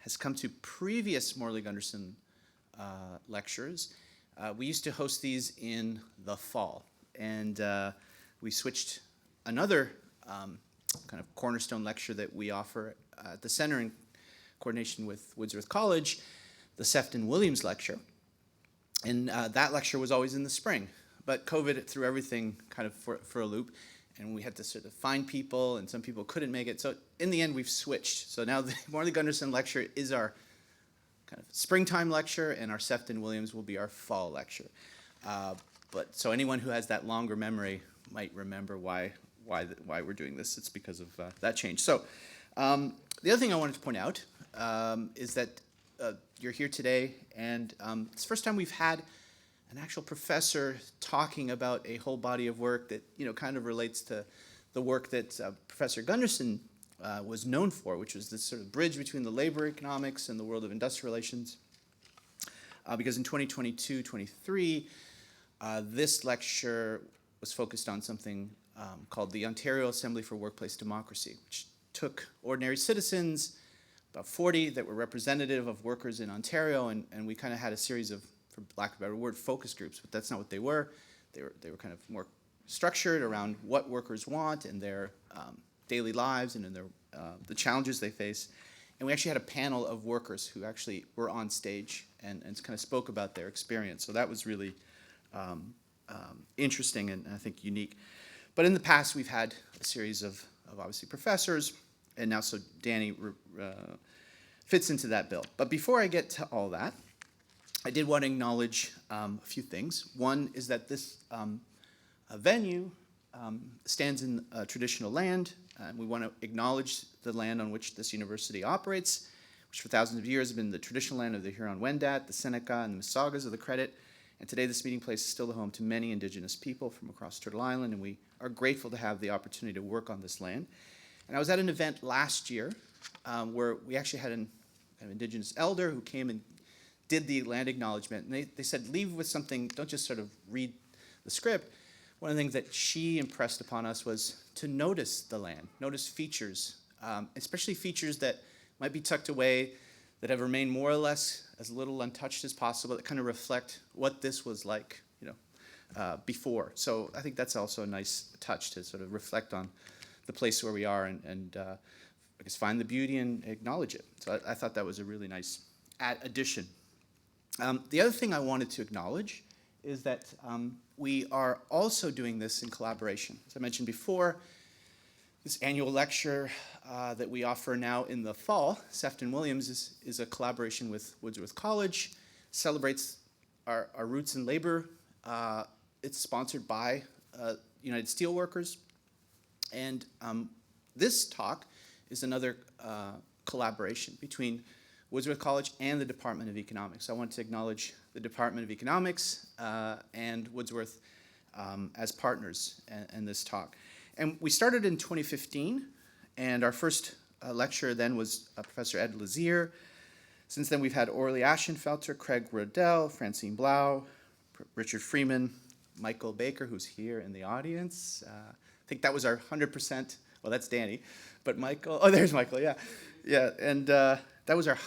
has come to previous Morley Gunderson lectures. We used to host these in the fall, and we switched another kind of cornerstone lecture that we offer at the center in coordination with Woodsworth College, the Sefton Williams lecture. And that lecture was always in the spring, but COVID threw everything kind of for a loop, and we had to sort of find people, and some people couldn't make it. So in the end, we've switched. So now the Morley Gunderson lecture is our kind of springtime lecture, and our Sefton Williams will be our fall lecture. But so anyone who has that longer memory might remember why we're doing this. It's because of that change. So the other thing I wanted to point out is that you're here today, and it's the first time we've had an actual professor talking about a whole body of work that kind of relates to the work that Professor Gunderson was known for, which was this sort of bridge between the labor economics and the world of industrial relations. Because in 2022-23, this lecture was focused on something called the Ontario Assembly for Workplace Democracy, which took ordinary citizens, about 40 that were representative of workers in Ontario, and we kind of had a series of, for lack of a better word, focus groups, but that's not what they were. They were kind of more structured around what workers want in their daily lives and in their the challenges they face. And we actually had a panel of workers who actually were on stage and kind of spoke about their experience. So that was really interesting and I think unique. But in the past, we've had a series of obviously professors, and now so Danny fits into that bill. But before I get to all that, I did want to acknowledge a few things. One is that this venue stands in traditional land, and we want to acknowledge the land on which this university operates, which for thousands of years has been the traditional land of the Huron-Wendat, the Seneca, and the Mississaugas of the Credit. And today this meeting place is still the home to many Indigenous people from across Turtle Island, and we are grateful to have the opportunity to work on this land. And I was at an event last year where we actually had an Indigenous elder who came and did the land acknowledgement. And they said, leave with something, don't just sort of read the script. One of the things that she impressed upon us was to notice the land, notice features, especially features that might be tucked away, that have remained more or less as little untouched as possible, that kind of reflect what this was like, before. So I think that's also a nice touch to sort of reflect on the place where we are and I guess find the beauty and acknowledge it. So I thought that was a really nice addition. The other thing I wanted to acknowledge is that we are also doing this in collaboration. As I mentioned before, this annual lecture that we offer now in the fall, Sefton Williams, is a collaboration with Woodsworth College, celebrates our roots in labor. It's sponsored by United Steelworkers. And this talk is another collaboration between Woodsworth College and the Department of Economics. I want to acknowledge the Department of Economics and Woodsworth as partners in this talk. And we started in 2015, and our first lecturer then was Professor Ed Lazier. Since then, we've had Orly Ashenfelter, Craig Rodell, Francine Blau, Richard Freeman, Michael Baker, who's here in the audience. I think that was our 100%, well, that's Danny, but Michael, oh, there's Michael, yeah. Yeah, and that was our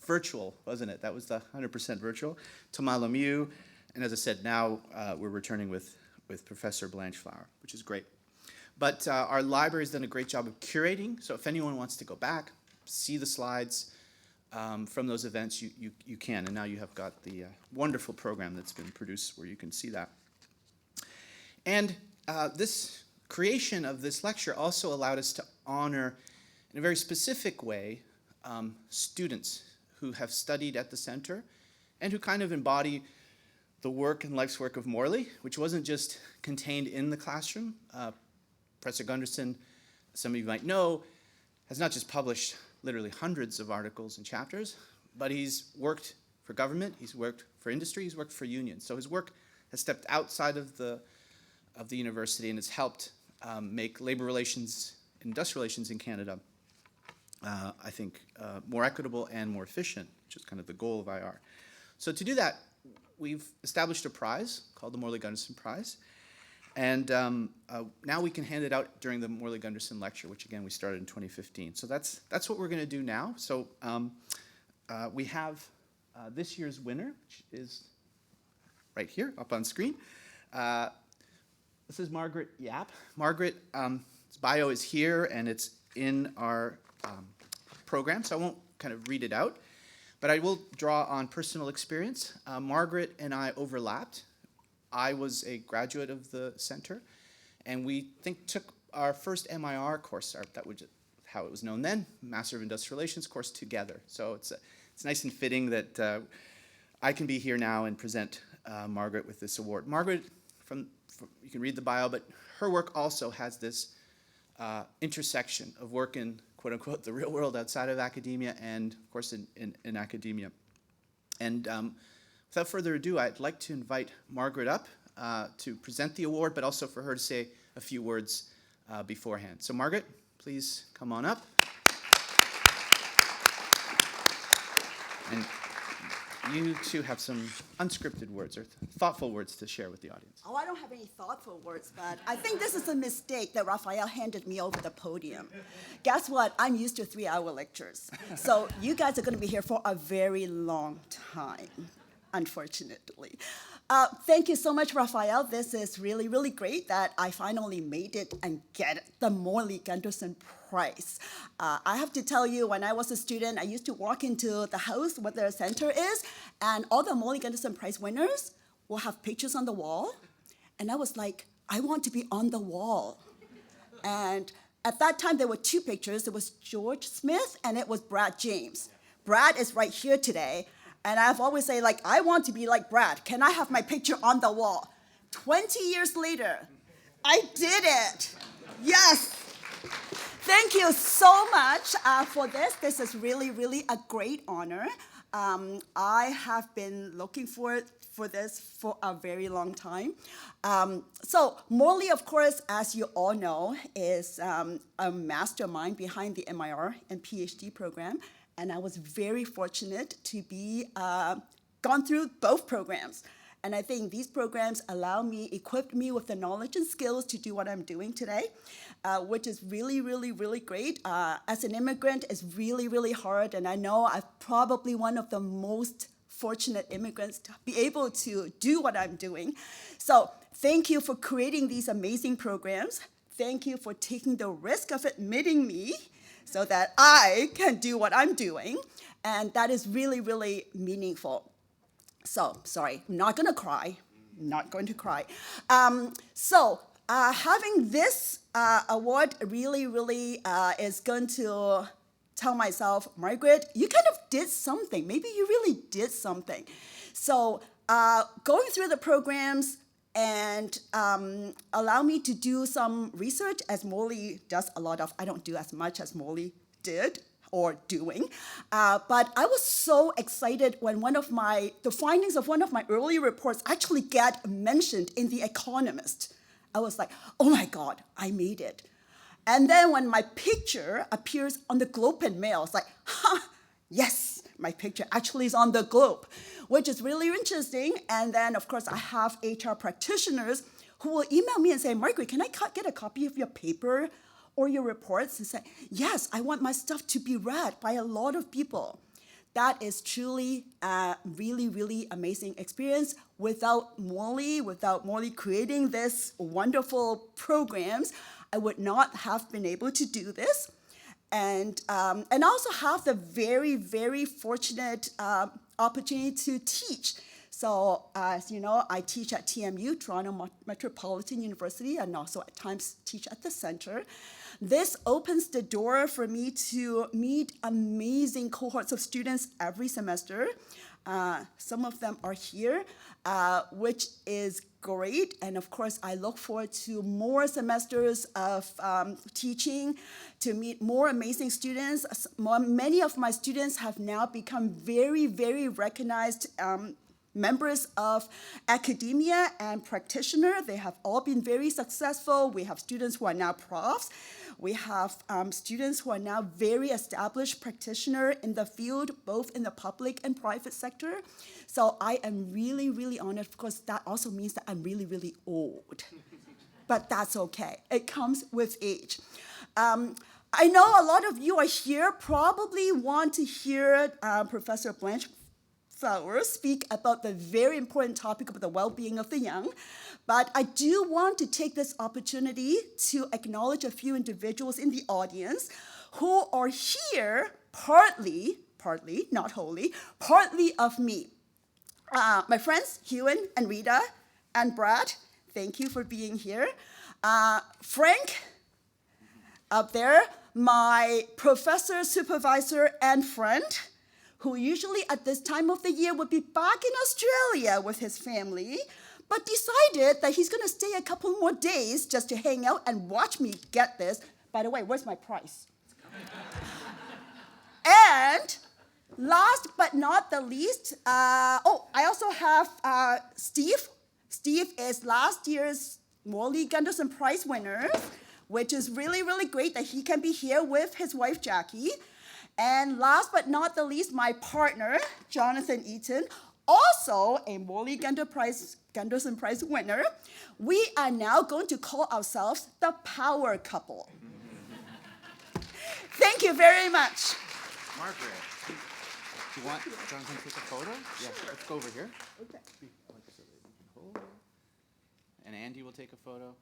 virtual, wasn't it? That was the 100% virtual. Thomas Lemieux, and as I said, now we're returning with Professor Blanchflower, which is great. But our library has done a great job of curating, so if anyone wants to go back, see the slides from those events, you can, and now you have got the wonderful program that's been produced where you can see that. And this creation of this lecture also allowed us to honor, in a very specific way, students who have studied at the center and who kind of embody the work and life's work of Morley, which wasn't just contained in the classroom. Professor Gunderson, some of you might know, has not just published literally hundreds of articles and chapters, but he's worked for government, he's worked for industry, he's worked for unions. So his work has stepped outside of the university and has helped make labor relations, industrial relations in Canada, I think, more equitable and more efficient, which is kind of the goal of IR. So to do that, we've established a prize called the Morley Gunderson Prize. And now we can hand it out during the Morley Gunderson Lecture, which again we started in 2015. So that's what we're going to do now. So we have this year's winner, which is right here up on screen. This is Margaret Yap. Margaret's bio is here, and it's in our program, so I won't kind of read it out, but I will draw on personal experience. Margaret and I overlapped. I was a graduate of the center, and we took our first MIR course, that was how it was known then, Master of Industrial Relations course, together. So it's nice and fitting that I can be here now and present Margaret with this award. Margaret, you can read the bio, but her work also has this intersection of work in, quote unquote, the real world outside of academia and, of course, in academia. And without further ado, I'd like to invite Margaret up to present the award, but also for her to say a few words beforehand. So Margaret, please come on up. And you two have some unscripted words or thoughtful words to share with the audience. Oh, I don't have any thoughtful words, but I think this is a mistake that Raphael handed me over the podium. Guess what? I'm used to 3-hour lectures. So you guys are going to be here for a very long time, unfortunately. Thank you so much, Raphael. This is really, really great that I finally made it and get the Morley Gunderson Prize. I have to tell you, when I was a student, I used to walk into the house where the center is, and all the Morley Gunderson Prize winners will have pictures on the wall. And I was like, I want to be on the wall. And at that time, there were 2 pictures. It was George Smith, and it was Brad James. Brad is right here today. And I've always said, like, I want to be like Brad. Can I have my picture on the wall? 20 years later, I did it. Yes. Thank you so much for this. This is really, really a great honor. I have been looking for this for a very long time. So Morley, of course, as you all know, is a mastermind behind the MIR and PhD program. And I was very fortunate to be gone through both programs. And I think these programs equipped me with the knowledge and skills to do what I'm doing today, which is really, really, really great. As an immigrant, it's really, really hard. And I know I'm probably one of the most fortunate immigrants to be able to do what I'm doing. So thank you for creating these amazing programs. Thank you for taking the risk of admitting me so that I can do what I'm doing. And that is really, really meaningful. So, sorry, I'm not going to cry. Not going to cry. Having this award really, really is going to tell myself, Margaret, you kind of did something. Maybe you really did something. So going through the programs and allow me to do some research, as Morley does a lot of. I don't do as much as Morley did or doing, but I was so excited when the findings of one of my early reports actually get mentioned in The Economist. I was like, oh my God, I made it. And then when my picture appears on the Globe and Mail, it's like, yes, my picture actually is on the Globe, which is really interesting. And then, of course, I have HR practitioners who will email me and say, Margaret, can I get a copy of your paper or your reports? And say, yes, I want my stuff to be read by a lot of people. That is truly a really, really amazing experience. Without Morley creating this wonderful programs, I would not have been able to do this. And also have the very, very fortunate opportunity to teach. So as you know, I teach at TMU, Toronto Metropolitan University, and also at times teach at the center. This opens the door for me to meet amazing cohorts of students every semester. Some of them are here, which is great. And of course, I look forward to more semesters of teaching, to meet more amazing students. Many of my students have now become very, very recognized members of academia and practitioner. They have all been very successful. We have students who are now profs. We have students who are now very established practitioner in the field, both in the public and private sector. So I am really, really honored. Of course, that also means that I'm really, really old. But that's okay. It comes with age. I know a lot of you are here probably want to hear Professor Blanchflower speak about the very important topic of the well-being of the young, but I do want to take this opportunity to acknowledge a few individuals in the audience who are here partly, not wholly, partly of me. My friends, Hewen and Rita and Brad, thank you for being here. Frank, up there, my professor, supervisor, and friend, who usually at this time of the year would be back in Australia with his family, but decided that he's gonna stay a couple more days just to hang out and watch me get this. By the way, where's my prize? And last but not the least, I also have Steve. Steve is last year's Morley Gunderson Prize winner, which is really, really great that he can be here with his wife, Jackie. And last but not the least, my partner, Jonathan Eaton, also a Morley Gunderson Prize winner. We are now going to call ourselves the Power Couple. Thank you very much. Margaret, do you want Jonathan to take a photo? Yeah, let's go over here. Okay. And Andy will take a photo.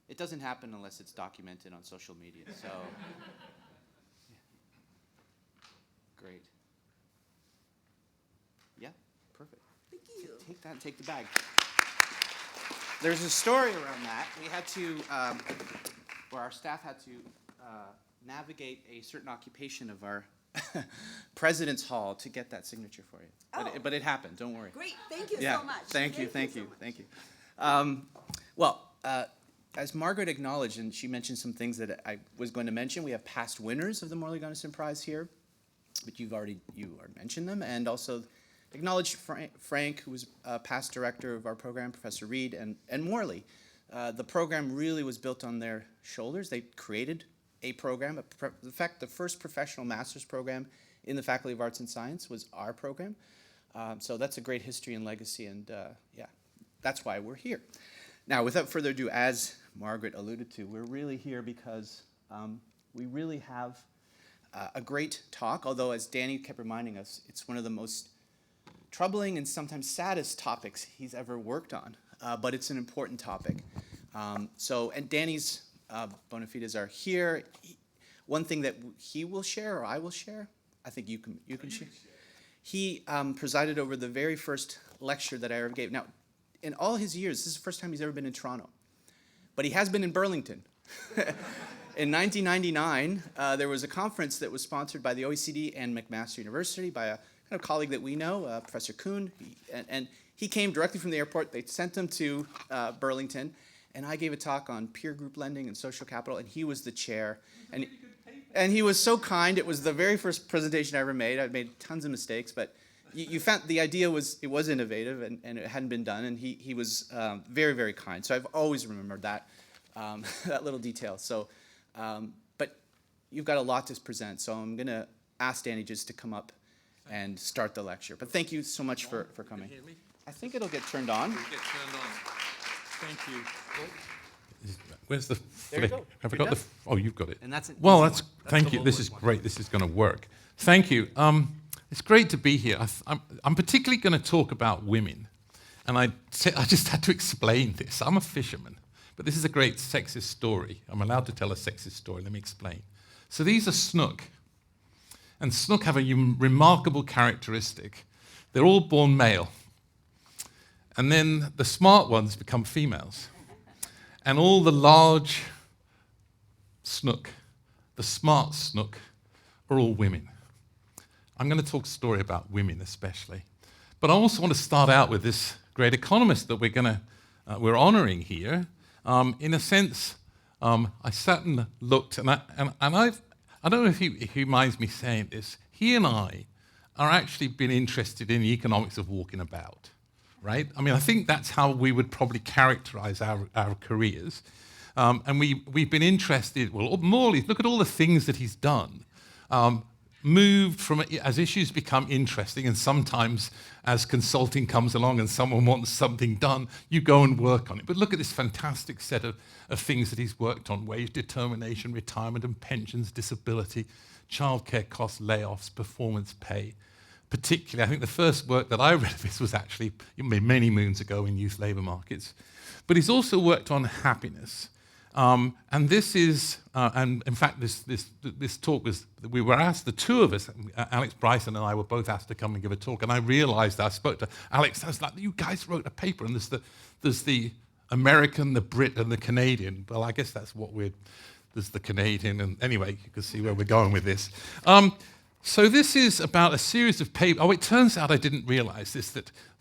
It doesn't happen unless it's documented on social media, so. Yeah. Great. Yeah, perfect. Thank you. Take that and take the bag. There's a story around that. We had to, where our staff had to navigate a certain occupation of our President's Hall to get that signature for you. But it happened, don't worry. Great, thank you Yeah, so much. thank you. As Margaret acknowledged, and she mentioned some things that I was going to mention, we have past winners of the Morley Gunderson Prize here, but you already mentioned them, and also acknowledged Frank, who was past director of our program, Professor Reed, and Morley. The program really was built on their shoulders. They created a program. In fact, the first professional master's program in the Faculty of Arts and Science was our program. So that's a great history and legacy, and yeah, that's why we're here. Now, without further ado, as Margaret alluded to, we're really here because we really have a great talk, although as Danny kept reminding us, it's one of the most troubling and sometimes saddest topics he's ever worked on, but it's an important topic. And Danny's bona fides are here. One thing that he will share, or I will share, I think you can share. He presided over the very first lecture that I ever gave. Now, in all his years, this is the first time he's ever been in Toronto, but he has been in Burlington. In 1999, there was a conference that was sponsored by the OECD and McMaster University by a kind of colleague that we know, Professor Kuhn, and he came directly from the airport. They sent him to Burlington, and I gave a talk on peer group lending and social capital, and he was the chair. And he was so kind. It was the very first presentation I ever made. I made tons of mistakes, but you found the idea was innovative and it hadn't been done, and he was very, very kind. So I've always remembered that that little detail. So, but you've got a lot to present, so I'm going to ask Danny just to come up and start the lecture. But thank you so much for coming. Can you hear me? I think it'll get turned on. It'll get turned on. Thank you. Where's the There you flick? go. Have I You're got the? done. Oh, you've got it. And that's an well. easy That's one. That's thank the you. This is lowest one. great. This is going to work. Thank you. It's great to be here. I'm particularly going to talk about women, and I just had to explain this. I'm a fisherman, but this is a great sexist story. I'm allowed to tell a sexist story. Let me explain. So these are snook, and snook have a remarkable characteristic. They're all born male, and then the smart ones become females. And all the large snook, the smart snook, are all women. I'm going to talk a story about women especially. But I also want to start out with this great economist that we're honoring here. In a sense, I sat and looked, and I don't know if he minds me saying this, he and I are actually been interested in the economics of walking about. Right? I mean, I think that's how we would probably characterize our careers. And we've been interested, well, Morley, look at all the things that he's done. moved from, as issues become interesting, and sometimes as consulting comes along and someone wants something done, you go and work on it. But look at this fantastic set of things that he's worked on: wage determination, retirement and pensions, disability, childcare costs, layoffs, performance pay. Particularly, I think the first work that I read of his was actually many moons ago in youth labour markets. But he's also worked on happiness. And this is, and in fact, this talk was, we were asked, the two of us, Alex, Bryson and I were both asked to come and give a talk, and I realized, I spoke to Alex, I was like, you guys wrote a paper, and there's the American, the Brit, and the Canadian. Well, I guess that's what there's the Canadian, and anyway, you can see where we're going with this. So this is about a series of papers. Oh, it turns out I didn't realize this,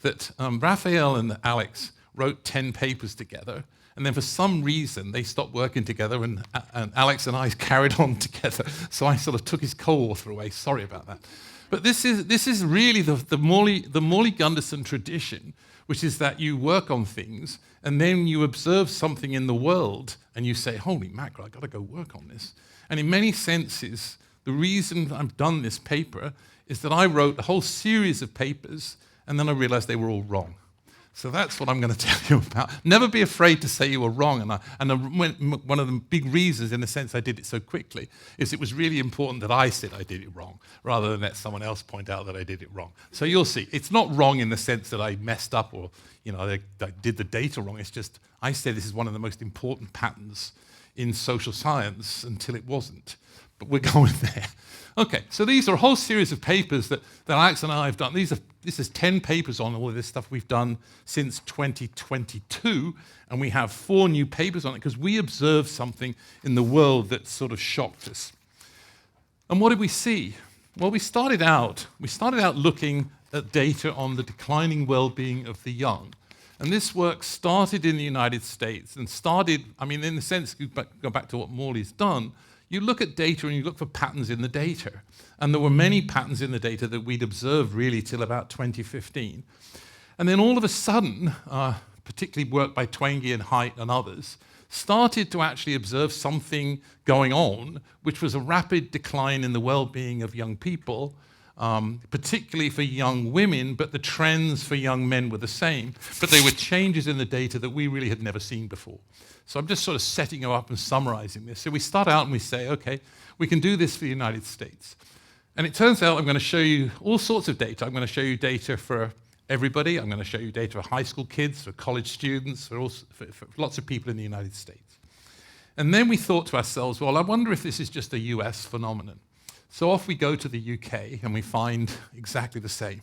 that Raphael and Alex wrote 10 papers together. And then for some reason, they stopped working together, and Alex and I carried on together. So I sort of took his co-author away. Sorry about that. But this is really the Morley Gunderson tradition, which is that you work on things, and then you observe something in the world, and you say, holy mackerel, I've got to go work on this. And in many senses, the reason I've done this paper is that I wrote a whole series of papers, and then I realized they were all wrong. So that's what I'm going to tell you about. Never be afraid to say you were wrong. One of the big reasons, in the sense I did it so quickly, is it was really important that I said I did it wrong, rather than let someone else point out that I did it wrong. So you'll see. It's not wrong in the sense that I messed up or I did the data wrong. It's just I said this is one of the most important patterns in social science until it wasn't. But we're going there. Okay, so these are a whole series of papers that Alex and I have done. This is 10 papers on all of this stuff we've done since 2022, and we have 4 new papers on it because we observed something in the world that sort of shocked us. And what did we see? Well, we started out looking at data on the declining well-being of the young. And this work started in the United States and in the sense, go back to what Morley's done, you look at data and you look for patterns in the data. And there were many patterns in the data that we'd observed really till about 2015. And then all of a sudden, particularly work by Twenge and Haidt and others, started to actually observe something going on, which was a rapid decline in the well-being of young people, particularly for young women, but the trends for young men were the same. But they were changes in the data that we really had never seen before. So I'm just sort of setting you up and summarizing this. So we start out and we say, okay, we can do this for the United States. And it turns out I'm going to show you all sorts of data. I'm going to show you data for everybody. I'm going to show you data for high school kids, for college students, for lots of people in the United States. And then we thought to ourselves, well, I wonder if this is just a US phenomenon. So off we go to the UK and we find exactly the same.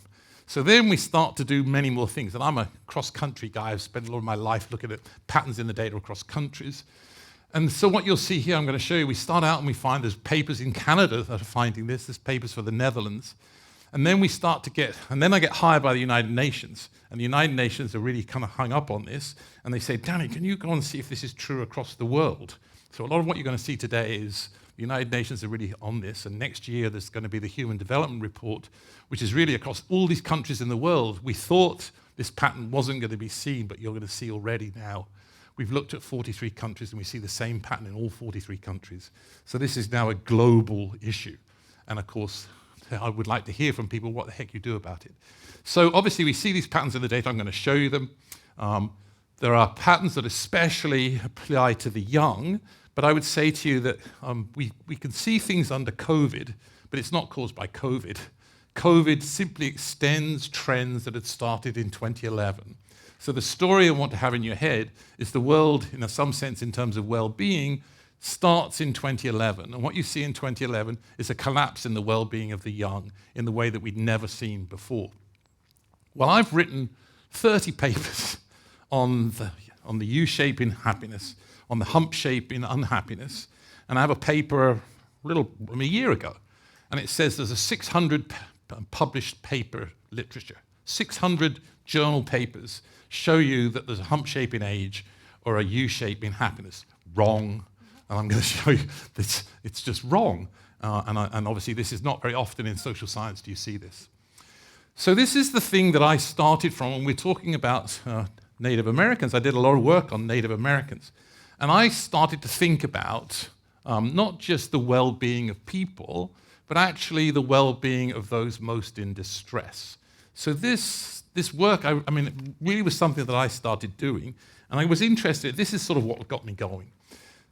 So then we start to do many more things. And I'm a cross-country guy. I've spent a lot of my life looking at patterns in the data across countries. And so what you'll see here, I'm going to show you, we start out and we find there's papers in Canada that are finding this. There's papers for the Netherlands. And then we start to get, and then I get hired by the United Nations. And the United Nations are really kind of hung up on this. And they say, Danny, can you go and see if this is true across the world? So a lot of what you're going to see today is the United Nations are really on this, and next year there's going to be the Human Development Report, which is really across all these countries in the world. We thought this pattern wasn't going to be seen, but you're going to see already now. We've looked at 43 countries, and we see the same pattern in all 43 countries. So this is now a global issue. And of course, I would like to hear from people what the heck you do about it. So obviously, we see these patterns in the data. I'm going to show you them. There are patterns that especially apply to the young, but I would say to you that we can see things under COVID, but it's not caused by COVID. COVID simply extends trends that had started in 2011. So the story I want to have in your head is the world, in some sense, in terms of well-being, starts in 2011. And what you see in 2011 is a collapse in the well-being of the young in the way that we'd never seen before. Well, I've written 30 papers on the U-shape in happiness, on the hump shape in unhappiness. And I have a paper a year ago, and it says there's a 600 published paper literature. 600 journal papers show you that there's a hump shape in age or a U-shape in happiness. Wrong. And I'm going to show you that it's just wrong. And obviously this is not very often in social science do you see this. So this is the thing that I started from when we're talking about Native Americans. I did a lot of work on Native Americans. And I started to think about not just the well-being of people, but actually the well-being of those most in distress. So this work, I mean, it really was something that I started doing, and I was interested. This is sort of what got me going.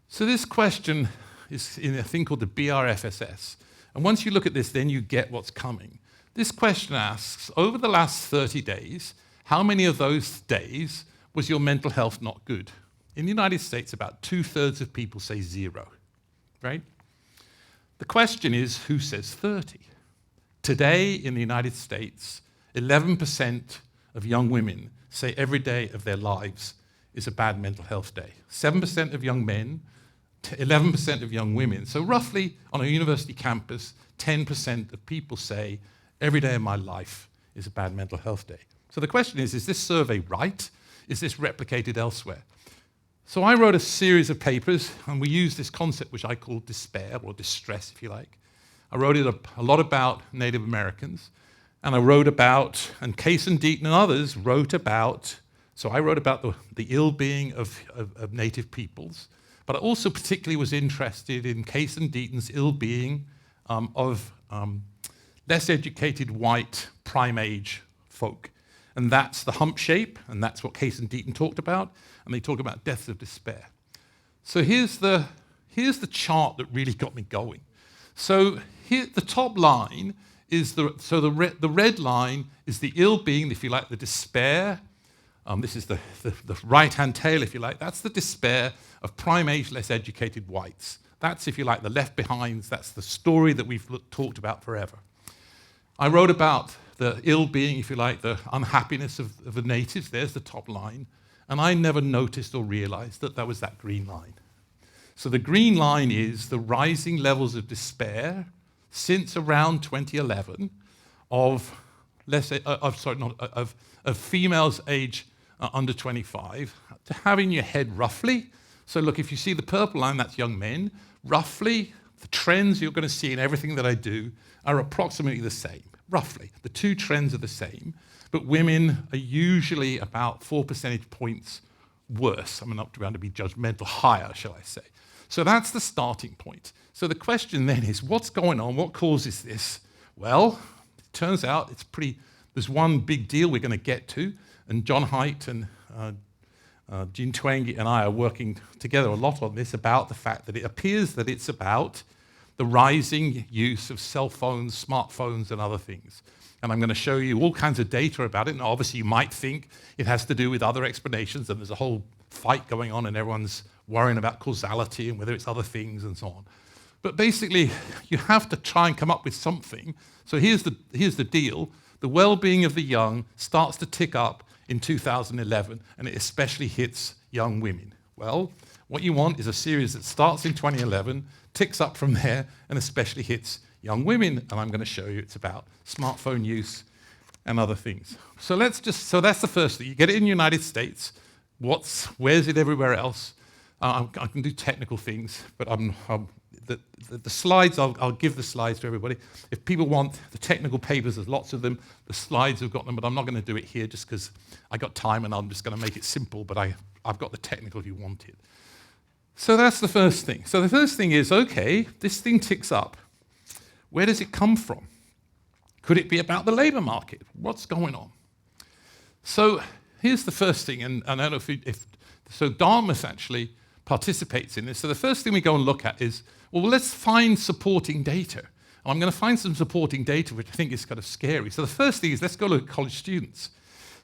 So this question is in a thing called the BRFSS, and once you look at this, then you get what's coming. This question asks, over the last 30 days, how many of those days was your mental health not good? In the United States, about 2/3 of people say 0, right? The question is, who says 30? Today in the United States, 11% of young women say every day of their lives is a bad mental health day. 7% of young men, 11% of young women. So roughly on a university campus, 10% of people say every day of my life is a bad mental health day. So the question is this survey right? Is this replicated elsewhere? So I wrote a series of papers, and we used this concept which I call despair, or distress, if you like. I wrote it a lot about Native Americans, and I wrote about, and Case and Deaton and others wrote about, so I wrote about the ill-being of Native peoples, but I also particularly was interested in Case and Deaton's ill-being of less educated white prime-age folk. And that's the hump shape, and that's what Case and Deaton talked about, and they talk about deaths of despair. So here's the chart that really got me going. So here, the top line is the red line is the ill-being, if you like, the despair. This is the right-hand tail, if you like. That's the despair of prime-age, less educated whites. That's, if you like, the left-behinds. That's the story that we've talked about forever. I wrote about the ill-being, if you like, the unhappiness of the natives. There's the top line. And I never noticed or realized that that was that green line. So the green line is the rising levels of despair since around 2011 of females age under 25, to have in your head roughly. So look, if you see the purple line, that's young men. Roughly, the trends you're going to see in everything that I do are approximately the same. Roughly, the two trends are the same, but women are usually about 4 percentage points worse. I'm not trying to be judgmental, higher, shall I say. So that's the starting point. So the question then is, what's going on? What causes this? Well, it turns out there's one big deal we're going to get to, and John Haidt and Jean Twenge and I are working together a lot on this, about the fact that it appears that it's about the rising use of cell phones, smartphones, and other things. And I'm going to show you all kinds of data about it. Now, obviously, you might think it has to do with other explanations, and there's a whole fight going on, and everyone's worrying about causality and whether it's other things and so on. But basically, you have to try and come up with something. So here's the deal. The well-being of the young starts to tick up in 2011, and it especially hits young women. Well, what you want is a series that starts in 2011, ticks up from there, and especially hits young women. And I'm going to show you it's about smartphone use and other things. So that's the first thing. You get it in the United States. Where's it everywhere else? I can do technical things, but the slides, I'll give the slides to everybody. If people want the technical papers, there's lots of them. The slides have got them, but I'm not going to do it here just because I got time and I'm just going to make it simple, but I've got the technical if you want it. So that's the first thing. So the first thing is, okay, this thing ticks up. Where does it come from? Could it be about the labor market? What's going on? So here's the first thing, and I don't know so Dartmouth actually participates in this. So the first thing we go and look at is, well, let's find supporting data. And I'm going to find some supporting data, which I think is kind of scary. So the first thing is, let's go look at college students.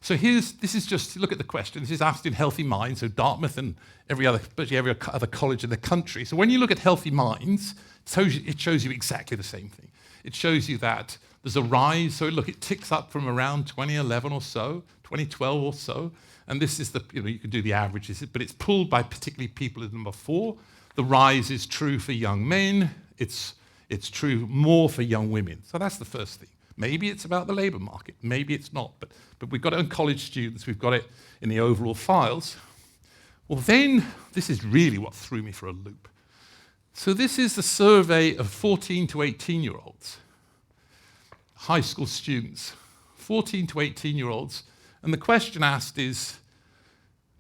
So this is just, look at the question. This is asked in Healthy Minds, so Dartmouth and every other college in the country. So when you look at Healthy Minds, it shows you exactly the same thing. It shows you that there's a rise. So look, it ticks up from around 2011 or so, 2012 or so. And this is you can do the averages, but it's pulled by particularly people at number 4. The rise is true for young men. It's true more for young women. So that's the first thing. Maybe it's about the labor market. Maybe it's not. But we've got it on college students. We've got it in the overall files. Well, then, this is really what threw me for a loop. So this is the survey of 14 to 18-year-olds, high school students, 14 to 18-year-olds. And the question asked is,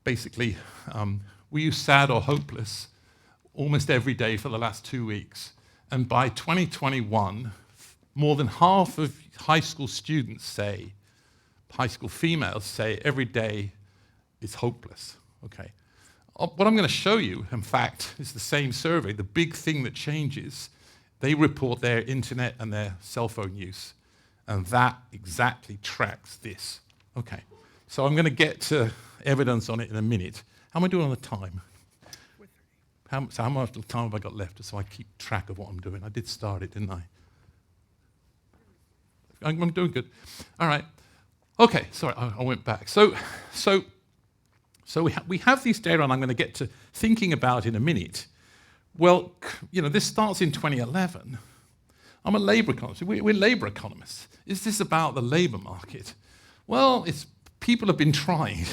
basically, were you sad or hopeless almost every day for the last 2 weeks? And by 2021, more than half of high school students say, high school females say, every day is hopeless. Okay. What I'm going to show you, in fact, is the same survey. The big thing that changes, they report their internet and their cell phone use. And that exactly tracks this. Okay. So I'm going to get to evidence on it in a minute. How am I doing on the time? So how much time have I got left, just so I keep track of what I'm doing? I did start it, didn't I? I'm doing good. All right. Okay, sorry, I went back. So we have these data, and I'm going to get to thinking about in a minute. Well, this starts in 2011. I'm a labor economist. We're labor economists. Is this about the labor market? Well, people have been trying.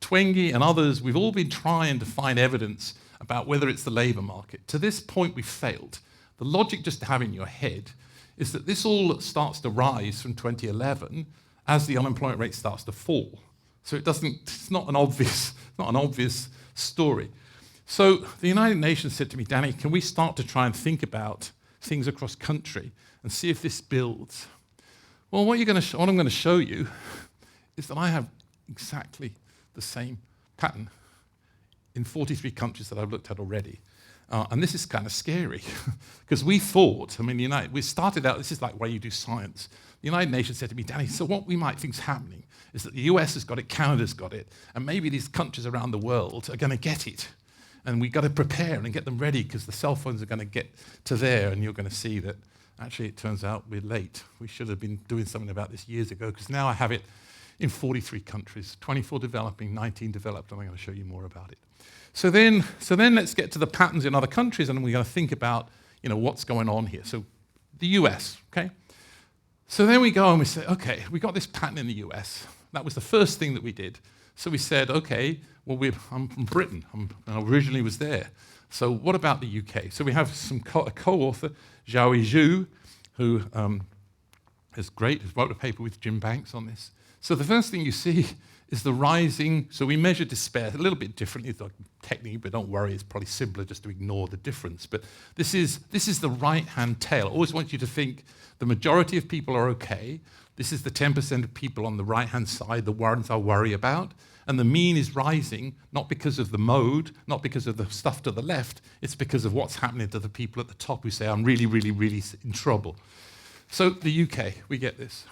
Twenge and others, we've all been trying to find evidence about whether it's the labor market. To this point, we've failed. The logic just to have in your head is that this all starts to rise from 2011 as the unemployment rate starts to fall. So it's not an obvious story. So the United Nations said to me, Danny, can we start to try and think about things across country and see if this builds? Well, what I'm going to show you is that I have exactly the same pattern in 43 countries that I've looked at already. And this is kind of scary, because we thought, we started out, this is like where you do science. The United Nations said to me, Danny, so what we might think is happening is that the US has got it, Canada's got it, and maybe these countries around the world are going to get it. And we've got to prepare and get them ready, because the cell phones are going to get to there, and you're going to see that actually it turns out we're late. We should have been doing something about this years ago, because now I have it in 43 countries, 24 developing, 19 developed, and I'm going to show you more about it. So then let's get to the patterns in other countries, and we're going to think about what's going on here. So the US, okay? So then we go and we say, okay, we got this pattern in the US. That was the first thing that we did. So we said, okay, well, I'm from Britain. I originally was there. So what about the UK? So we have a co-author, Zhao Zhu, who is great, has wrote a paper with Jim Banks on this. So the first thing you see is the rising, so we measure despair a little bit differently, it's like technique, but don't worry, it's probably simpler just to ignore the difference. But this is the right-hand tail. I always want you to think the majority of people are okay. This is the 10% of people on the right-hand side, the ones I worry about. And the mean is rising, not because of the mode, not because of the stuff to the left, it's because of what's happening to the people at the top who say, I'm really, really, really in trouble. So the UK, we get this.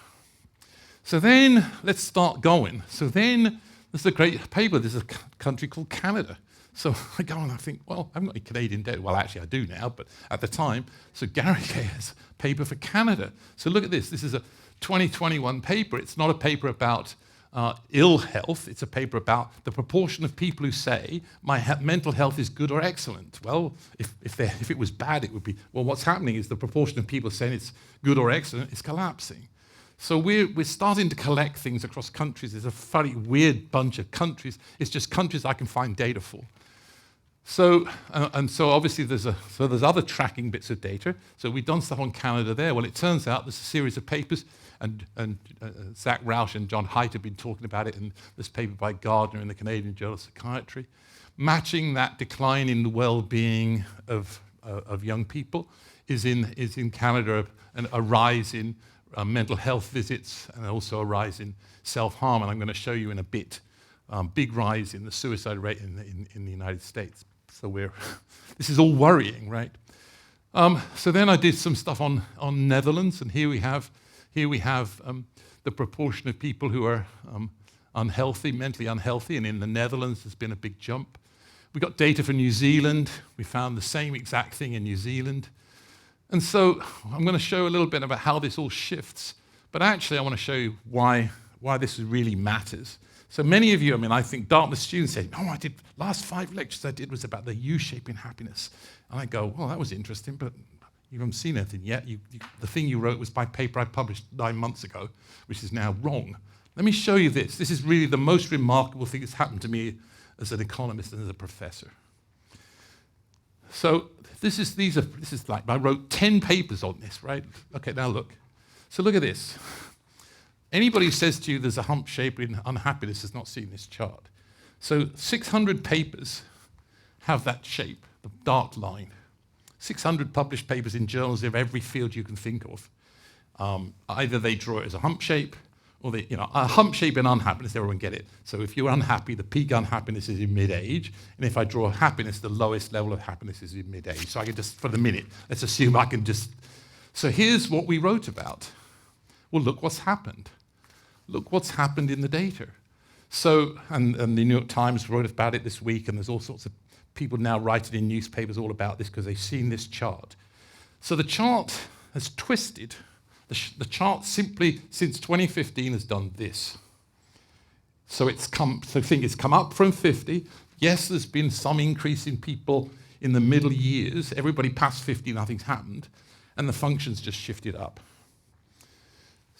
So then, let's start going. So then, there's a great paper. There's a country called Canada. So I go and I think, well, I haven't got any Canadian data. Well, actually, I do now, but at the time. So Gary Kay has a paper for Canada. So look at this. This is a 2021 paper. It's not a paper about ill health. It's a paper about the proportion of people who say, my mental health is good or excellent. Well, if it was bad, it would be, well, what's happening is the proportion of people saying it's good or excellent is collapsing. So we're starting to collect things across countries. There's a fairly weird bunch of countries. It's just countries I can find data for. So so obviously there's other tracking bits of data. So we've done stuff on Canada there. Well, it turns out there's a series of papers, and Zach Rausch and John Haidt have been talking about it in this paper by Gardner in the Canadian Journal of Psychiatry, matching that decline in the well-being of young people is in Canada a rise in mental health visits, and also a rise in self-harm, and I'm going to show you in a bit, big rise in the suicide rate in the United States. So this is all worrying, right? So then I did some stuff on Netherlands, and here we have the proportion of people who are unhealthy, mentally unhealthy, and in the Netherlands there's been a big jump. We got data for New Zealand. We found the same exact thing in New Zealand. And so I'm going to show a little bit about how this all shifts, but actually I want to show you why this really matters. So many of you, I think Dartmouth students say, oh, last 5 lectures I did was about the U-shaping happiness. And I go, well, that was interesting, but you haven't seen anything yet. The thing you wrote was by paper I published 9 months ago, which is now wrong. Let me show you this. This is really the most remarkable thing that's happened to me as an economist and as a professor. So this is like, I wrote 10 papers on this, right? Okay, now look. So look at this. Anybody who says to you there's a hump shape in unhappiness has not seen this chart. So 600 papers have that shape, the dark line. 600 published papers in journals of every field you can think of. Either they draw it as a hump shape, or a hump shape in unhappiness, everyone get it. So if you're unhappy, the peak unhappiness is in mid-age, and if I draw happiness, the lowest level of happiness is in mid-age. So I can just, for the minute, let's assume I can just... So here's what we wrote about. Well, look what's happened. Look what's happened in the data. So, and the New York Times wrote about it this week, and there's all sorts of people now writing in newspapers all about this because they've seen this chart. So the chart has twisted. The chart simply, since 2015, has done this. So the thing has come up from 50. Yes, there's been some increase in people in the middle years. Everybody past 50, nothing's happened. And the function's just shifted up.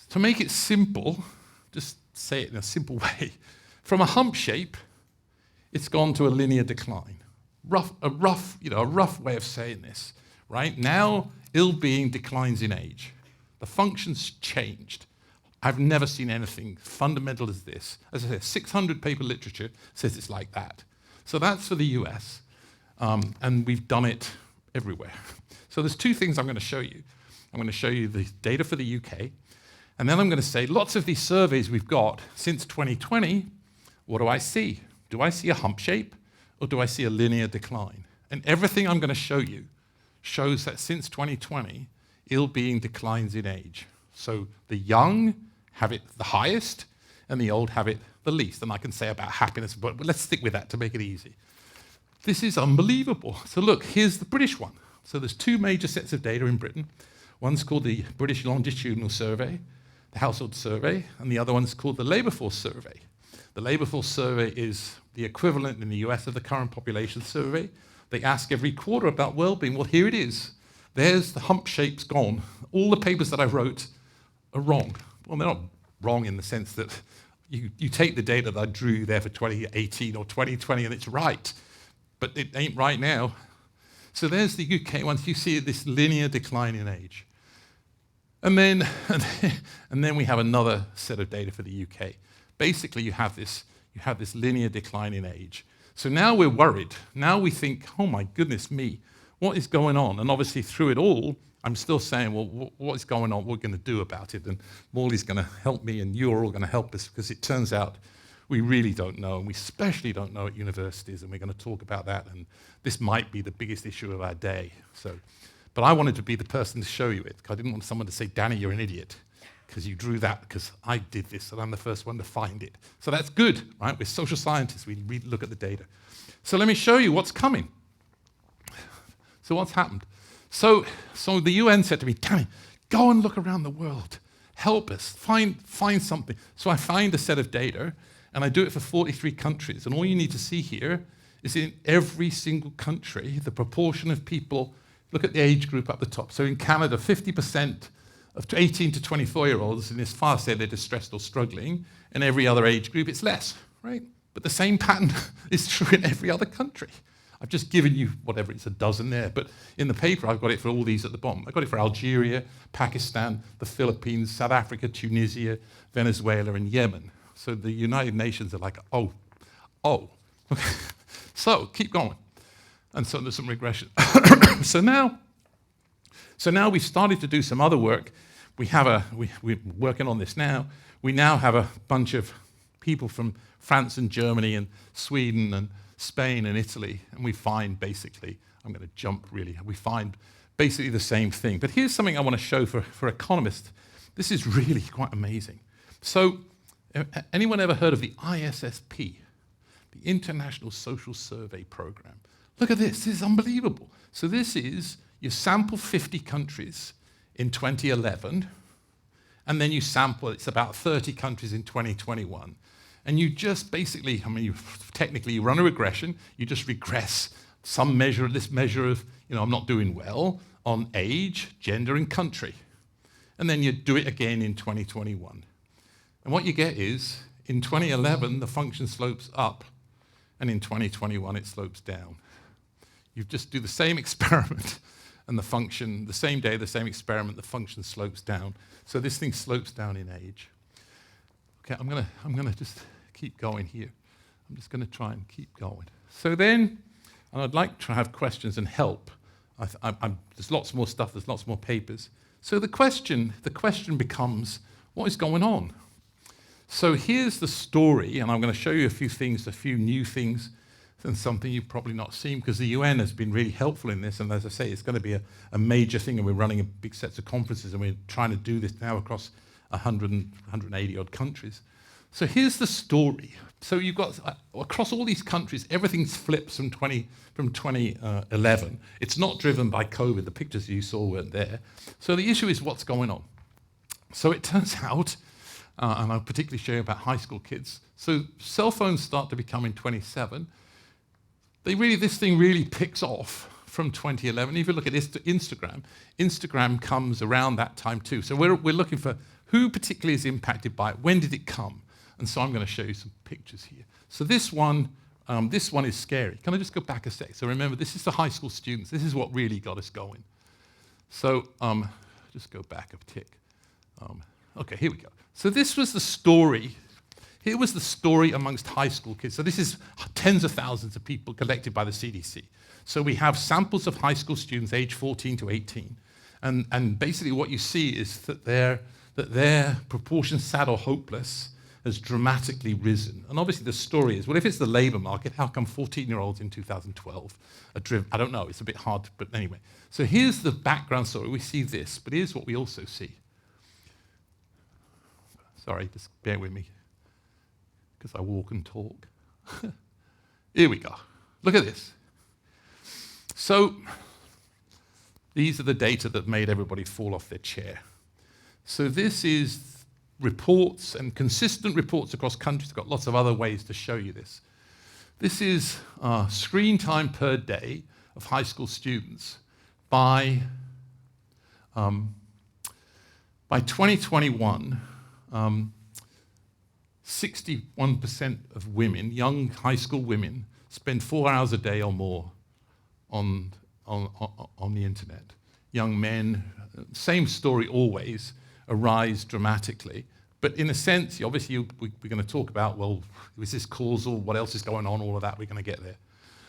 To make it simple, just say it in a simple way, from a hump shape, it's gone to a linear decline. A rough way of saying this, right? Now, ill-being declines in age. The function's changed. I've never seen anything fundamental as this. As I said, 600 paper literature says it's like that. So that's for the US, and we've done it everywhere. So there's two things I'm going to show you. I'm going to show you the data for the UK, and then I'm going to say lots of these surveys we've got since 2020, what do I see? Do I see a hump shape, or do I see a linear decline? And everything I'm going to show you shows that since 2020, ill-being declines in age. So the young have it the highest, and the old have it the least. And I can say about happiness, but let's stick with that to make it easy. This is unbelievable. So look, here's the British one. So there's two major sets of data in Britain. One's called the British Longitudinal Survey, the Household Survey, and the other one's called the Labour Force Survey. The Labour Force Survey is the equivalent in the US of the current population survey. They ask every quarter about well-being. Well, here it is. There's the hump shape's gone. All the papers that I wrote are wrong. Well, they're not wrong in the sense that you take the data that I drew there for 2018 or 2020 and it's right, but it ain't right now. So there's the UK one. You see this linear decline in age. And then we have another set of data for the UK. Basically, you have this linear decline in age. So now we're worried. Now we think, oh my goodness me, what is going on? And obviously through it all, I'm still saying, well, what is going on? What we're going to do about it? And Morley's going to help me, and you're all going to help us, because it turns out we really don't know, and we especially don't know at universities, and we're going to talk about that, and this might be the biggest issue of our day. But I wanted to be the person to show you it, because I didn't want someone to say, Danny, you're an idiot, because you drew that, because I did this, and I'm the first one to find it. So that's good, right? We're social scientists. We look at the data. So let me show you what's coming. So what's happened? So the UN said to me, Danny, go and look around the world. Help us. Find something. So I find a set of data, and I do it for 43 countries. And all you need to see here is in every single country, the proportion of people, look at the age group up the top. So in Canada, 50% of 18 to 24-year-olds in this file say they're distressed or struggling. In every other age group, it's less, right? But the same pattern is true in every other country. I've just given you whatever, it's a dozen there, but in the paper I've got it for all these at the bottom. I've got it for Algeria, Pakistan, the Philippines, South Africa, Tunisia, Venezuela, and Yemen. So the United Nations are like, oh. So keep going. And so there's some regression. So now we've started to do some other work. We're working on this now. We now have a bunch of people from France and Germany and Sweden and Spain and Italy, and we find basically, I'm going to jump really, we find basically the same thing. But here's something I want to show for economists. This is really quite amazing. So, anyone ever heard of the ISSP, the International Social Survey Program? Look at this is unbelievable. So this is, you sample 50 countries in 2011, and then you sample, it's about 30 countries in 2021. And you just basically, technically you run a regression, you just regress some measure of this measure of, I'm not doing well on age, gender, and country. And then you do it again in 2021. And what you get is, in 2011, the function slopes up, and in 2021, it slopes down. You just do the same experiment, and the function, the same day, the same experiment, the function slopes down. So this thing slopes down in age. Okay, I'm gonna just keep going here. I'm just gonna try and keep going. So then, and I'd like to have questions and help. There's lots more stuff, there's lots more papers. So the question becomes, what is going on? So here's the story, and I'm going to show you a few things, a few new things, and something you've probably not seen, because the UN has been really helpful in this, and as I say, it's going to be a major thing, and we're running a big sets of conferences, and we're trying to do this now across 180 odd countries. So here's the story. So you've got, across all these countries, everything's flipped from 2011. It's not driven by COVID. The pictures you saw weren't there. So the issue is what's going on. So it turns out, and I'll particularly show you about high school kids. So cell phones start to become in 27. This thing really picks off from 2011. If you look at Instagram, Instagram comes around that time too. So we're looking for who particularly is impacted by it. When did it come? And so I'm going to show you some pictures here. So this one is scary. Can I just go back a sec? So remember, this is the high school students. This is what really got us going. So just go back a tick. Okay, here we go. So this was the story. Here was the story amongst high school kids. So this is tens of thousands of people collected by the CDC. So we have samples of high school students aged 14 to 18. And basically what you see is that their proportion sad or hopeless has dramatically risen. And obviously the story is, well, if it's the labor market, how come 14-year-olds in 2012 are driven? I don't know, it's a bit hard, but anyway. So here's the background story. We see this, but here's what we also see. Sorry, just bear with me, because I walk and talk. Here we go. Look at this. So these are the data that made everybody fall off their chair. So this is reports and consistent reports across countries. I've got lots of other ways to show you this. This is screen time per day of high school students by 2021. 61% of women, young high school women, spend 4 hours a day or more on the internet. Young men, same story always, arise dramatically. But in a sense, obviously, we're going to talk about, well, is this causal? What else is going on? All of that, we're going to get there.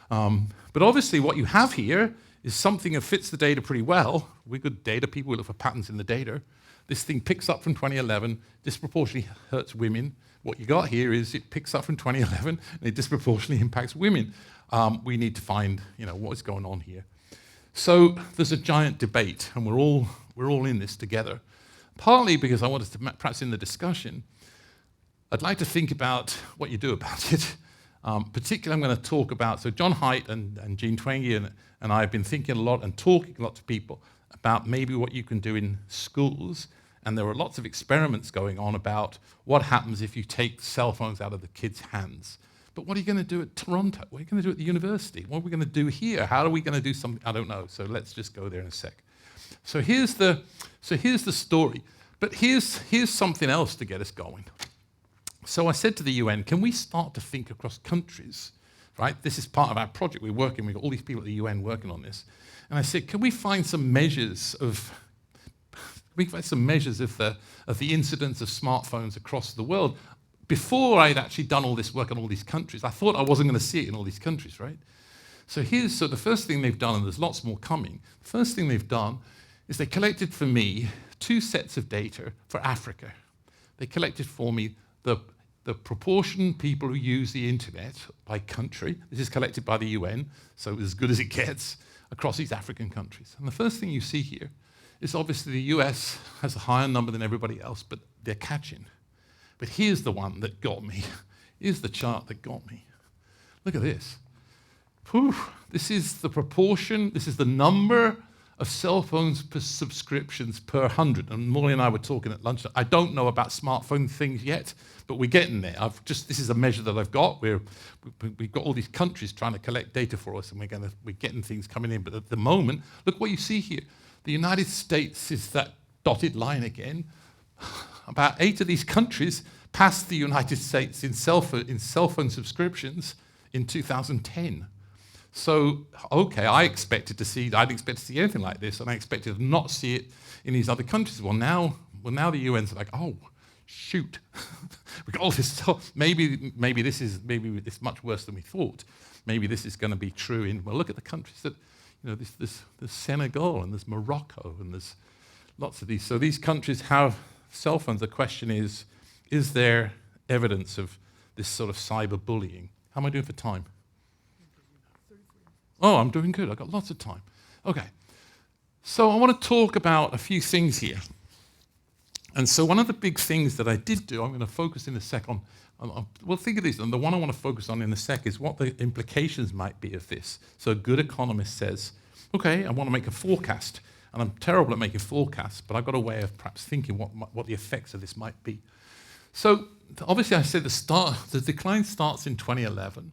But obviously, what you have here is something that fits the data pretty well. We're good data people. We look for patterns in the data. This thing picks up from 2011, disproportionately hurts women. What you got here is it picks up from 2011, and it disproportionately impacts women. We need to find, what is going on here. So there's a giant debate, and we're all in this together. Partly because I wanted to, perhaps in the discussion, I'd like to think about what you do about it. Particularly, I'm going to talk about, so John Haidt and Jean Twenge and I have been thinking a lot and talking a lot to people about maybe what you can do in schools. And there are lots of experiments going on about what happens if you take cell phones out of the kids' hands. But what are you going to do at Toronto? What are you going to do at the university? What are we going to do here? How are we going to do something? I don't know. So let's just go there in a sec. So here's the story. But here's something else to get us going. So I said to the UN, can we start to think across countries, right? This is part of our project. We've got all these people at the UN working on this. And I said, can we find some measures of the incidence of smartphones across the world? Before I'd actually done all this work on all these countries, I thought I wasn't going to see it in all these countries, right? So the first thing they've done, and there's lots more coming, the first thing they've done is they collected for me 2 sets of data for Africa. They collected for me the proportion people who use the internet by country. This is collected by the UN, so as good as it gets, across these African countries. And the first thing you see here is obviously the US has a higher number than everybody else, but they're catching. But here's the one that got me. Here's the chart that got me. Look at this. Whew. This is the proportion, this is the number of cell phones per subscriptions per 100. And Morley and I were talking at lunch. I don't know about smartphone things yet, but we're getting there. This is a measure that I've got. We've got all these countries trying to collect data for us, and we're getting things coming in. But at the moment, look what you see here. The United States is that dotted line again. About 8 of these countries passed the United States in cell phone subscriptions in 2010. So, okay, I'd expect to see anything like this, and I expected to not see it in these other countries. Well, now the UN's like, oh, shoot, we got all this stuff. Maybe it's much worse than we thought. Maybe this is going to be true. Well, look at the countries that, there's Senegal and there's Morocco and there's lots of these. So these countries have cell phones. The question is there evidence of this sort of cyberbullying? How am I doing for time? Oh, I'm doing good. I've got lots of time. Okay. So I want to talk about a few things here. And so one of the big things that I did do, I'm going to focus in a sec on, well, think of these, and the one I want to focus on in a sec is what the implications might be of this. So a good economist says, okay, I want to make a forecast, and I'm terrible at making forecasts, but I've got a way of perhaps thinking what the effects of this might be. So obviously I said the decline starts in 2011.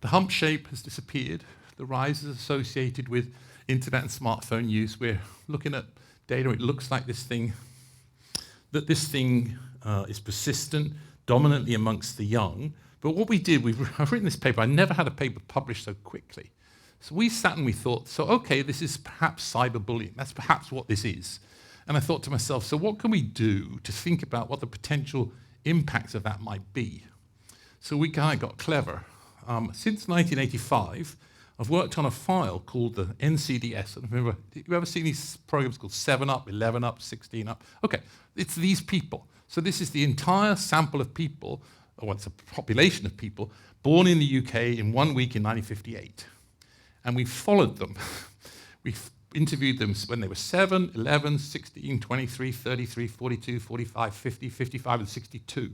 The hump shape has disappeared. The rise is associated with internet and smartphone use. We're looking at data. It looks like this thing is persistent, dominantly amongst the young. But what we did, I've written this paper. I never had a paper published so quickly. So we sat and we thought, so okay, this is perhaps cyberbullying. That's perhaps what this is. And I thought to myself, so what can we do to think about what the potential impacts of that might be? So we kind of got clever. Since 1985, I've worked on a file called the NCDS. I don't remember, you ever seen these programs called 7 Up, 11 Up, 16 Up? Okay, it's these people. So this is the entire sample of people, or it's a population of people, born in the UK in 1 week in 1958. And we followed them. We've interviewed them when they were 7, 11, 16, 23, 33, 42, 45, 50, 55, and 62.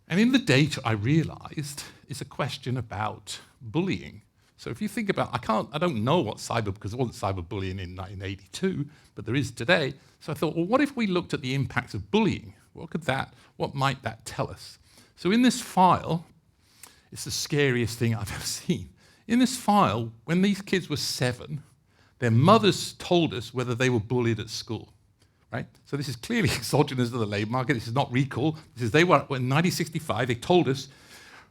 And in the data, I realized it's a question about bullying. So if you think about, I don't know what because it wasn't cyberbullying in 1982, but there is today. So I thought, well, what if we looked at the impacts of bullying? What might that tell us? So in this file, it's the scariest thing I've ever seen. In this file, when these kids were 7, their mothers told us whether they were bullied at school, right? So this is clearly exogenous to the labour market. This is not recall. This is in 1965, they told us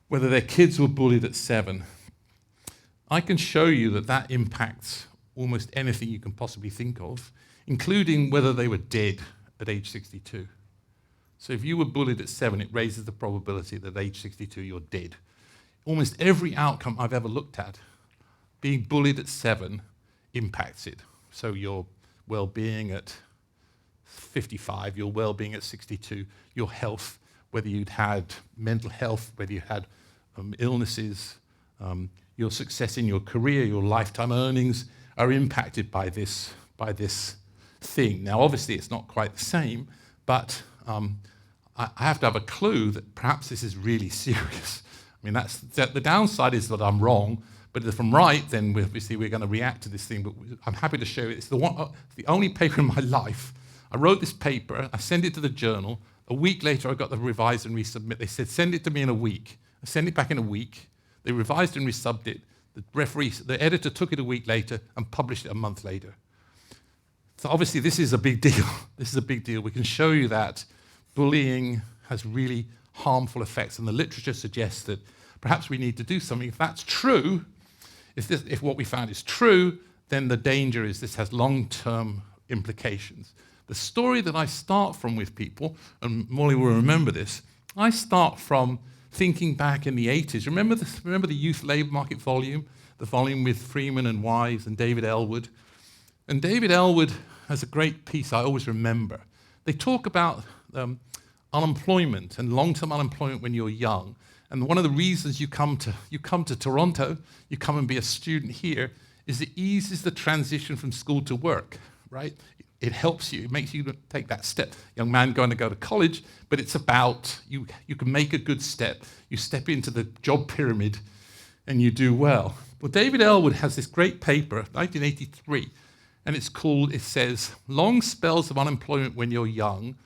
whether their kids were bullied at 7. I can show you that impacts almost anything you can possibly think of, including whether they were dead at age 62. So if you were bullied at 7, it raises the probability that at age 62 you're dead. Almost every outcome I've ever looked at, being bullied at 7 impacts it. So your well-being at 55, your well-being at 62, your health, whether you'd had mental health, whether you had illnesses, your success in your career, your lifetime earnings are impacted by this thing. Now, obviously, it's not quite the same, but I have to have a clue that perhaps this is really serious. I mean, the downside is that I'm wrong, but if I'm right, then obviously we're going to react to this thing. But I'm happy to show you. It's the only paper in my life. I wrote this paper. I sent it to the journal. A week later, I got the revised and resubmit. They said, send it to me in a week. I sent it back in a week. They revised and resubbed it. The editor took it a week later and published it a month later. So obviously, this is a big deal. This is a big deal. We can show you that bullying has really harmful effects, and the literature suggests that perhaps we need to do something. If that's true, if what we found is true, then the danger is this has long-term implications. The story that I start from with people, and Morley will remember this, I start from thinking back in the 80s. Remember the youth labour market volume? The volume with Freeman and Wise and David Ellwood? And David Ellwood has a great piece I always remember. They talk about unemployment and long-term unemployment when you're young. And one of the reasons you come to Toronto, you come and be a student here, is it eases the transition from school to work, right? It helps you. It makes you take that step. Young man going to go to college, but it's about you can make a good step. You step into the job pyramid and you do well. Well, David Ellwood has this great paper, 1983, and it says, long spells of unemployment when you're young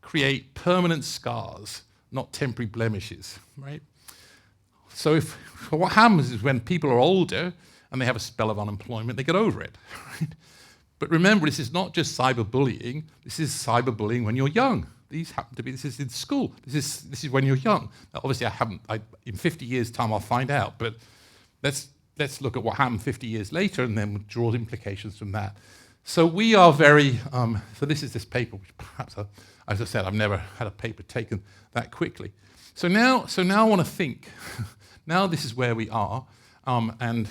create permanent scars, not temporary blemishes, right? So what happens is when people are older and they have a spell of unemployment, they get over it, right? But remember, this is not just cyberbullying. This is cyberbullying when you're young. This is in school. This is when you're young. Now, obviously, in 50 years' time, I'll find out. But let's look at what happened 50 years later and then draw implications from that. So we are very, so this is this paper, which perhaps, as I said, I've never had a paper taken that quickly. So now I want to think. Now this is where we are, and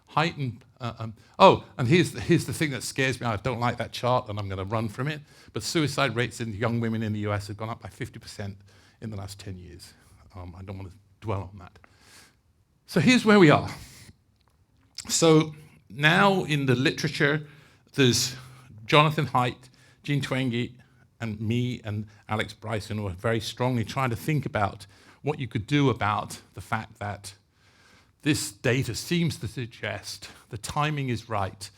heightened Oh, and here's the thing that scares me. I don't like that chart, and I'm going to run from it. But suicide rates in young women in the US have gone up by 50% in the last 10 years. I don't want to dwell on that. So here's where we are. So now in the literature, there's Jonathan Haidt, Jean Twenge, and me and Alex Bryson who are very strongly trying to think about what you could do about the fact that this data seems to suggest the timing is right.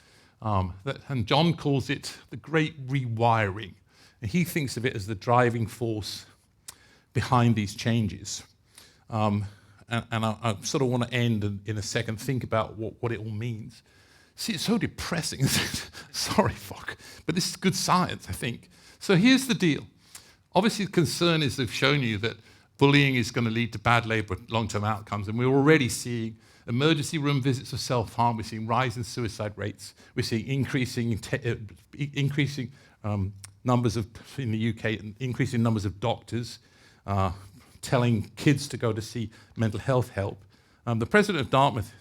And John calls it the great rewiring. And he thinks of it as the driving force behind these changes. And I sort of want to end in a second, think about what it all means. See, it's so depressing. Sorry, fuck. But this is good science, I think. So here's the deal. Obviously, the concern is they've shown you that bullying is going to lead to bad labor long-term outcomes, and we're already seeing emergency room visits of self-harm. We're seeing rise in suicide rates. We're seeing increasing numbers of, in the UK, increasing numbers of doctors telling kids to go to see mental health help. The president of Dartmouth,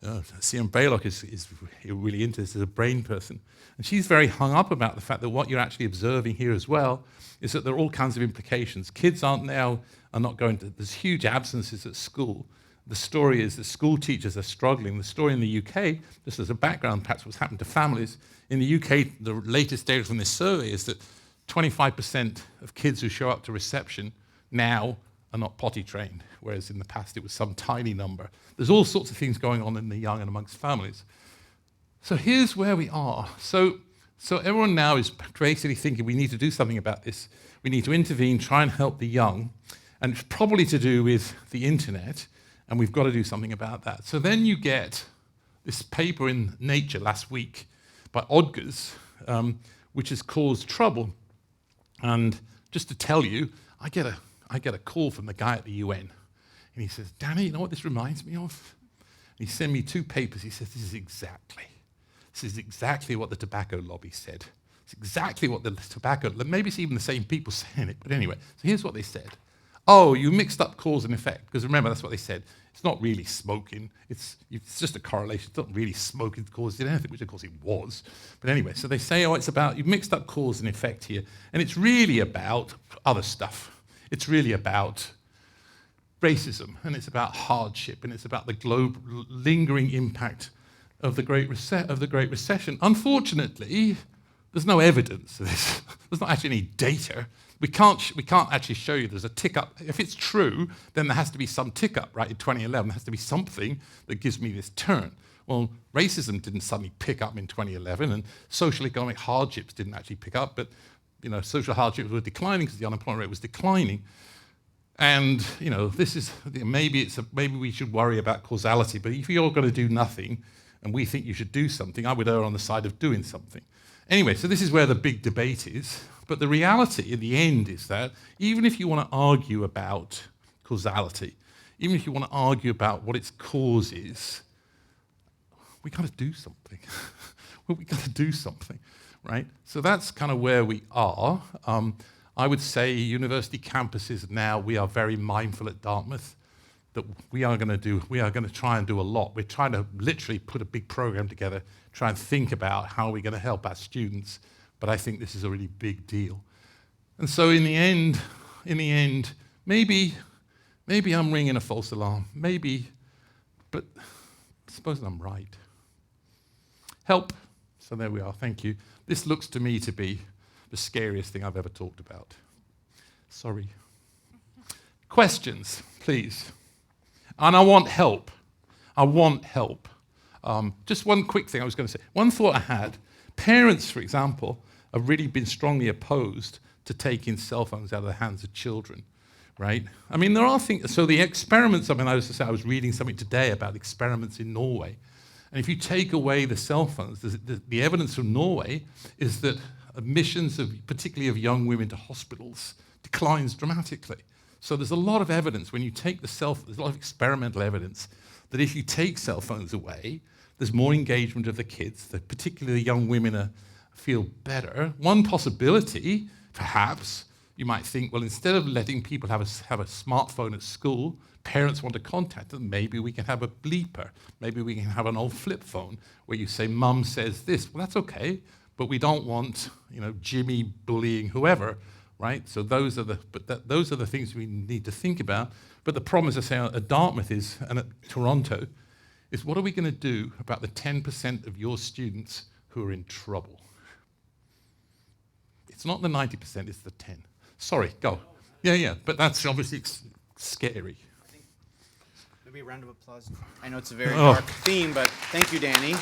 CM Baylock, is really into this as a brain person. And she's very hung up about the fact that what you're actually observing here as well is that there are all kinds of implications. Kids are not going to, there's huge absences at school. The story is that school teachers are struggling. The story in the UK, just as a background, perhaps what's happened to families, in the UK, the latest data from this survey is that 25% of kids who show up to reception now are not potty trained, whereas in the past it was some tiny number. There's all sorts of things going on in the young and amongst families. So here's where we are. So everyone now is basically thinking we need to do something about this. We need to intervene, try and help the young, and it's probably to do with the internet, and we've got to do something about that. So then you get this paper in Nature last week by Odgers, which has caused trouble. And just to tell you, I get a call from the guy at the UN, and he says, "Danny, you know what this reminds me of?" And he sent me 2 papers. He says, This is exactly what the tobacco lobby said. It's exactly what the tobacco, maybe it's even the same people saying it, but anyway, so here's what they said. Oh, you mixed up cause and effect, because remember, that's what they said. It's not really smoking, it's just a correlation. It's not really smoking that caused anything, which of course it was. But anyway, so they say, oh, it's about, you've mixed up cause and effect here, and it's really about other stuff. It's really about racism, and it's about hardship, and it's about the lingering impact of the Great Recession. Unfortunately, there's no evidence of this. There's not actually any data. We can't actually show you there's a tick up. If it's true, then there has to be some tick up, right? In 2011, there has to be something that gives me this turn. Well, racism didn't suddenly pick up in 2011, and social economic hardships didn't actually pick up, but social hardships were declining because the unemployment rate was declining. And this is maybe we should worry about causality. But if you're going to do nothing, and we think you should do something, I would err on the side of doing something. Anyway, so this is where the big debate is. But the reality in the end is that even if you want to argue about causality, even if you want to argue about what its cause is, we got to do something. We got to do something, right? So that's kind of where we are. I would say university campuses now, we are very mindful at Dartmouth that we are going to try and do a lot. We're trying to literally put a big program together, try and think about how we're going to help our students, but I think this is a really big deal. And so in the end, maybe I'm ringing a false alarm, maybe, but suppose I'm right. Help. So there we are, thank you. This looks to me to be the scariest thing I've ever talked about. Sorry. Questions, please. And I want help. Just one quick thing I was going to say. One thought I had, parents, for example, have really been strongly opposed to taking cell phones out of the hands of children, right? I mean, there are things, so the experiments, I was reading something today about experiments in Norway, and if you take away the cell phones, the evidence from Norway is that admissions, particularly of young women to hospitals, declines dramatically. So there's a lot of evidence when you take there's a lot of experimental evidence that if you take cell phones away, there's more engagement of the kids, that particularly the young women feel better. One possibility, perhaps, You might think, well, instead of letting people have a smartphone at school, parents want to contact them, maybe we can have a bleeper. Maybe we can have an old flip phone where you say, Mum says this. Well, that's okay, but we don't want, Jimmy bullying whoever, right? So those are the things we need to think about. But the problem, as I say, at Dartmouth and at Toronto, is what are we going to do about the 10% of your students who are in trouble? It's not the 90%, it's the 10. Sorry, go. Yeah, but that's obviously scary. Maybe a round of applause. I know it's a very dark theme, but thank you, Danny.